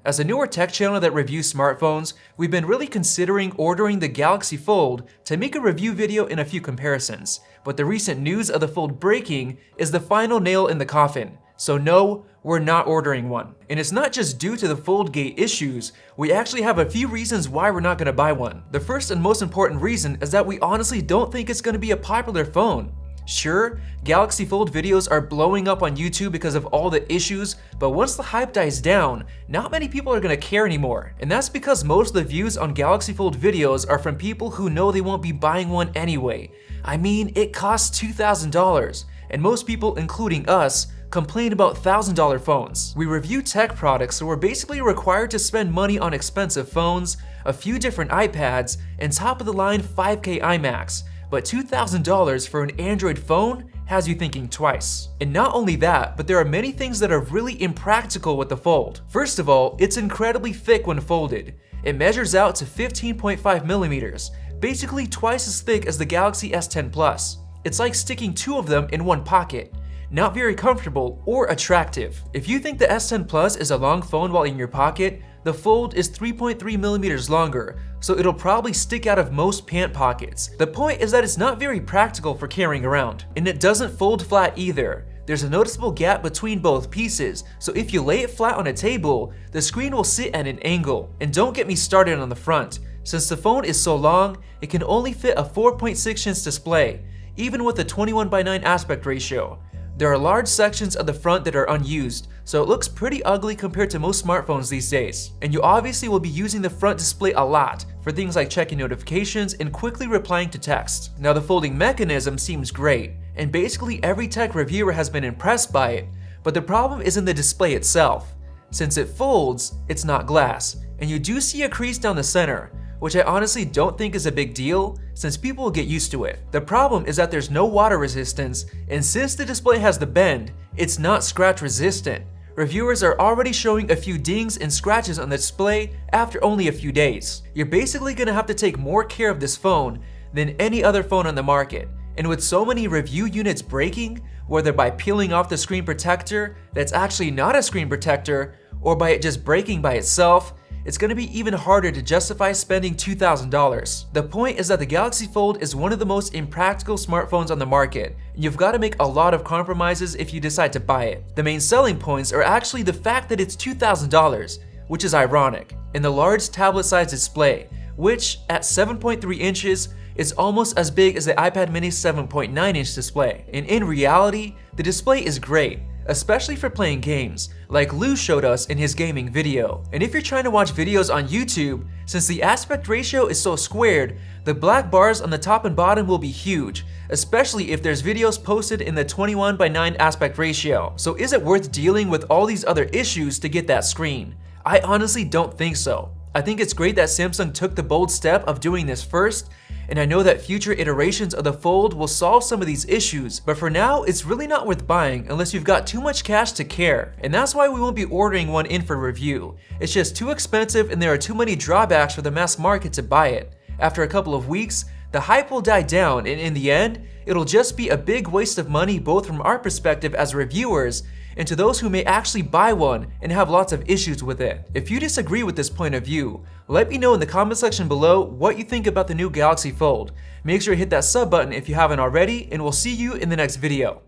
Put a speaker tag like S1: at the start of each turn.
S1: As a newer tech channel that reviews smartphones, we've been really considering ordering the Galaxy Fold to make a review video and a few comparisons. But the recent news of the Fold breaking is the final nail in the coffin. So no, we're not ordering one. And it's not just due to the Foldgate issues, we actually have a few reasons why we're not gonna buy one. The first and most important reason is that we honestly don't think it's gonna be a popular phone. Sure, Galaxy Fold videos are blowing up on YouTube because of all the issues, but once the hype dies down, not many people are gonna care anymore. And that's because most of the views on Galaxy Fold videos are from people who know they won't be buying one anyway. I mean, it costs $2,000, and most people, including us, complain about $1,000 phones. We review tech products, so we're basically required to spend money on expensive phones, a few different iPads, and top-of-the-line 5K iMacs. But $2,000 for an Android phone has you thinking twice. And not only that, but there are many things that are really impractical with the Fold. First of all, it's incredibly thick when folded. It measures out to 15.5 millimeters, basically twice as thick as the Galaxy S10 Plus. It's like sticking two of them in one pocket. Not very comfortable or attractive. If you think the S10 Plus is a long phone while in your pocket, the Fold is 3.3 millimeters longer, so it'll probably stick out of most pant pockets. The point is that it's not very practical for carrying around, and it doesn't fold flat either. There's a noticeable gap between both pieces, so if you lay it flat on a table, the screen will sit at an angle. And don't get me started on the front. Since the phone is so long, it can only fit a 4.6-inch display, even with a 21:9 aspect ratio. There are large sections of the front that are unused, so it looks pretty ugly compared to most smartphones these days. And you obviously will be using the front display a lot for things like checking notifications and quickly replying to text. Now the folding mechanism seems great, and basically every tech reviewer has been impressed by it, but the problem is in the display itself. Since it folds, it's not glass, and you do see a crease down the center, which I honestly don't think is a big deal since people will get used to it. The problem is that there's no water resistance, and since the display has the bend, it's not scratch resistant. Reviewers are already showing a few dings and scratches on the display after only a few days. You're basically gonna have to take more care of this phone than any other phone on the market. And with so many review units breaking, whether by peeling off the screen protector that's actually not a screen protector, or by it just breaking by itself, it's gonna be even harder to justify spending $2,000. The point is that the Galaxy Fold is one of the most impractical smartphones on the market, and you've gotta make a lot of compromises if you decide to buy it. The main selling points are actually the fact that it's $2,000, which is ironic, and the large tablet-sized display, which at 7.3 inches is almost as big as the iPad mini's 7.9-inch display. And in reality, the display is great, especially for playing games, like Lou showed us in his gaming video. And if you're trying to watch videos on YouTube, since the aspect ratio is so squared, the black bars on the top and bottom will be huge, especially if there's videos posted in the 21:9 aspect ratio. So is it worth dealing with all these other issues to get that screen? I honestly don't think so. I think it's great that Samsung took the bold step of doing this first, and I know that future iterations of the Fold will solve some of these issues, but for now, it's really not worth buying unless you've got too much cash to care. And that's why we won't be ordering one in for review. It's just too expensive and there are too many drawbacks for the mass market to buy it. After a couple of weeks, the hype will die down, and in the end, it'll just be a big waste of money both from our perspective as reviewers and to those who may actually buy one and have lots of issues with it. If you disagree with this point of view, let me know in the comment section below what you think about the new Galaxy Fold. Make sure to hit that sub button if you haven't already, and we'll see you in the next video.